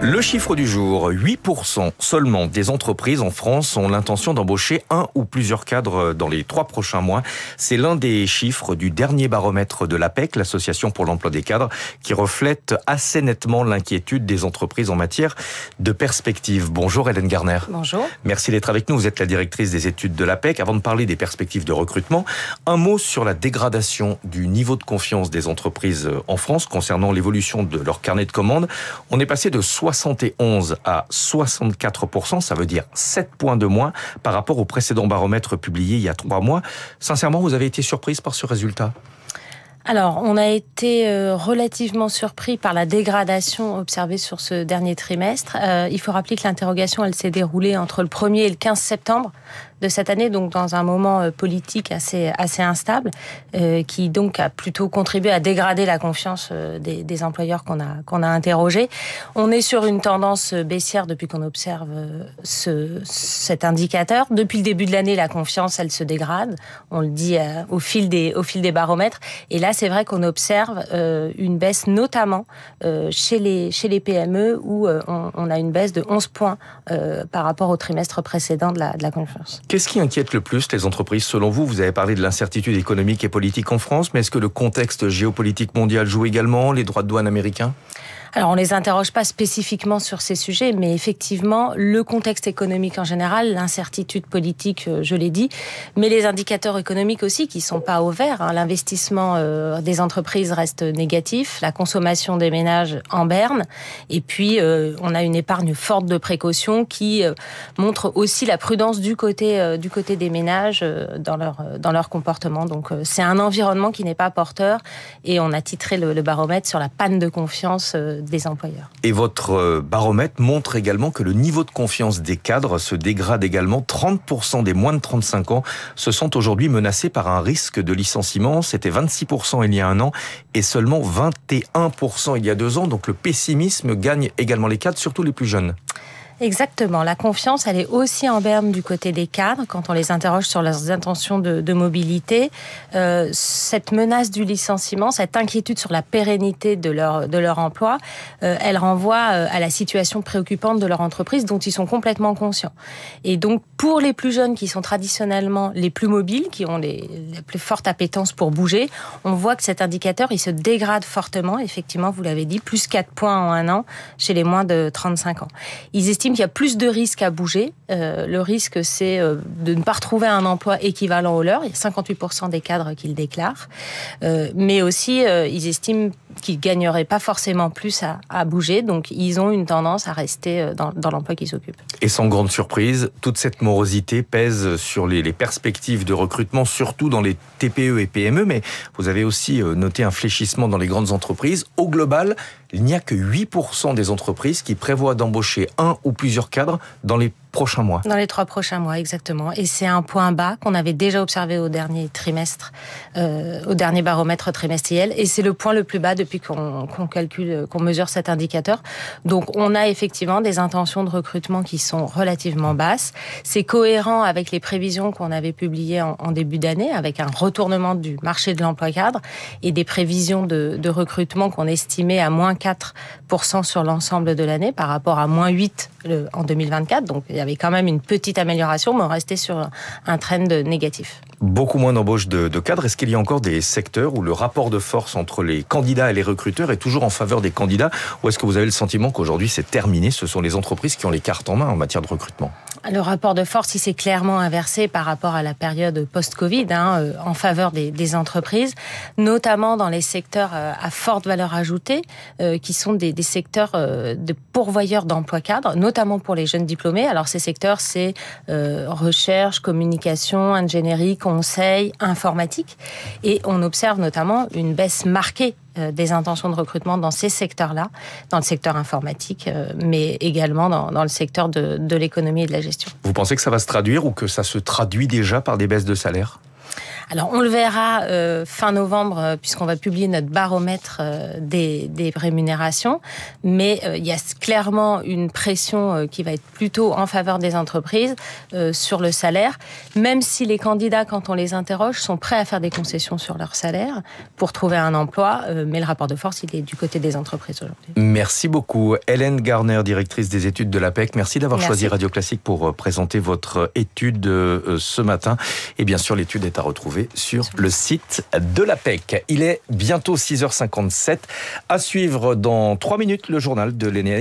Le chiffre du jour, 8% seulement des entreprises en France ont l'intention d'embaucher un ou plusieurs cadres dans les 3 prochains mois. C'est l'un des chiffres du dernier baromètre de l'APEC, l'Association pour l'emploi des cadres, qui reflète assez nettement l'inquiétude des entreprises en matière de perspectives. Bonjour Hélène Garner. Bonjour. Merci d'être avec nous. Vous êtes la directrice des études de l'APEC. Avant de parler des perspectives de recrutement, un mot sur la dégradation du niveau de confiance des entreprises en France concernant l'évolution de leur carnet de commandes. On est passé de 71 à 64%, ça veut dire 7 points de moins par rapport au précédent baromètre publié il y a 3 mois. Sincèrement, vous avez été surprise par ce résultat ? Alors, on a été relativement surpris par la dégradation observée sur ce dernier trimestre. Il faut rappeler que l'interrogation, elle s'est déroulée entre le 1er et le 15 septembre de cette année, donc dans un moment politique assez instable, qui donc a plutôt contribué à dégrader la confiance des employeurs qu'on a interrogés. On est sur une tendance baissière depuis qu'on observe cet indicateur. Depuis le début de l'année, la confiance, elle se dégrade. On le dit au fil des baromètres. Et là, c'est vrai qu'on observe une baisse, notamment chez les PME, où on a une baisse de 11 points par rapport au trimestre précédent de la confiance. Qu'est-ce qui inquiète le plus les entreprises selon vous ? Vous avez parlé de l'incertitude économique et politique en France, mais est-ce que le contexte géopolitique mondial joue également, les droits de douane américains ? Alors, on les interroge pas spécifiquement sur ces sujets, mais effectivement, le contexte économique en général, l'incertitude politique, je l'ai dit, mais les indicateurs économiques aussi qui sont pas au vert. L'investissement des entreprises reste négatif, la consommation des ménages en berne, et puis on a une épargne forte de précaution qui montre aussi la prudence du côté des ménages dans leur comportement. Donc, c'est un environnement qui n'est pas porteur, et on a titré le baromètre sur la panne de confiance des employeurs. Et votre baromètre montre également que le niveau de confiance des cadres se dégrade également. 30% des moins de 35 ans se sont aujourd'hui menacés par un risque de licenciement. C'était 26% il y a 1 an et seulement 21% il y a 2 ans. Donc le pessimisme gagne également les cadres, surtout les plus jeunes. Exactement. La confiance, elle est aussi en berne du côté des cadres quand on les interroge sur leurs intentions de mobilité. Cette menace du licenciement, cette inquiétude sur la pérennité de leur emploi, elle renvoie à la situation préoccupante de leur entreprise dont ils sont complètement conscients. Et donc, pour les plus jeunes qui sont traditionnellement les plus mobiles, qui ont la plus forte appétence pour bouger, on voit que cet indicateur, il se dégrade fortement. Effectivement, vous l'avez dit, plus 4 points en 1 an chez les moins de 35 ans. Ils estiment qu'il y a plus de risques à bouger. Le risque, c'est de ne pas retrouver un emploi équivalent au leur. Il y a 58% des cadres qui le déclarent. Mais aussi, ils estiment qu'ils ne gagneraient pas forcément plus à bouger. Donc, ils ont une tendance à rester dans l'emploi qu'ils occupent. Et sans grande surprise, toute cette morosité pèse sur les perspectives de recrutement, surtout dans les TPE et PME. Mais vous avez aussi noté un fléchissement dans les grandes entreprises. Au global, il n'y a que 8% des entreprises qui prévoient d'embaucher un ou plusieurs cadres dans les prochains mois. Dans les 3 prochains mois, exactement. Et c'est un point bas qu'on avait déjà observé au dernier trimestre, au dernier baromètre trimestriel. Et c'est le point le plus bas depuis qu'on mesure cet indicateur. Donc, on a effectivement des intentions de recrutement qui sont relativement basses. C'est cohérent avec les prévisions qu'on avait publiées en début d'année, avec un retournement du marché de l'emploi cadre et des prévisions de recrutement qu'on estimait à moins 4% sur l'ensemble de l'année par rapport à moins 8% en 2024. Donc, il y avait quand même une petite amélioration, mais on restait sur un trend négatif. Beaucoup moins d'embauches de cadres. Est-ce qu'il y a encore des secteurs où le rapport de force entre les candidats et les recruteurs est toujours en faveur des candidats ? Ou est-ce que vous avez le sentiment qu'aujourd'hui c'est terminé ? Ce sont les entreprises qui ont les cartes en main en matière de recrutement. Le rapport de force, il s'est clairement inversé par rapport à la période post-Covid, en faveur des entreprises, notamment dans les secteurs à forte valeur ajoutée, qui sont des secteurs de pourvoyeurs d'emplois cadres, notamment pour les jeunes diplômés. Alors ces secteurs, c'est recherche, communication, ingénierie, conseil, informatique. Et on observe notamment une baisse marquée des intentions de recrutement dans ces secteurs-là, dans le secteur informatique, mais également dans le secteur de l'économie et de la gestion. Vous pensez que ça va se traduire ou que ça se traduit déjà par des baisses de salaire ? Alors, on le verra fin novembre, puisqu'on va publier notre baromètre des rémunérations. Mais il y a clairement une pression qui va être plutôt en faveur des entreprises sur le salaire, même si les candidats, quand on les interroge, sont prêts à faire des concessions sur leur salaire pour trouver un emploi. Mais le rapport de force, il est du côté des entreprises aujourd'hui. Merci beaucoup. Hélène Garner, directrice des études de l'APEC. Merci d'avoir choisi Radio Classique pour présenter votre étude ce matin. Et bien sûr, l'étude est à retrouver sur le site de l'APEC. Il est bientôt 6h57. À suivre dans 3 minutes le journal de l'Énergie.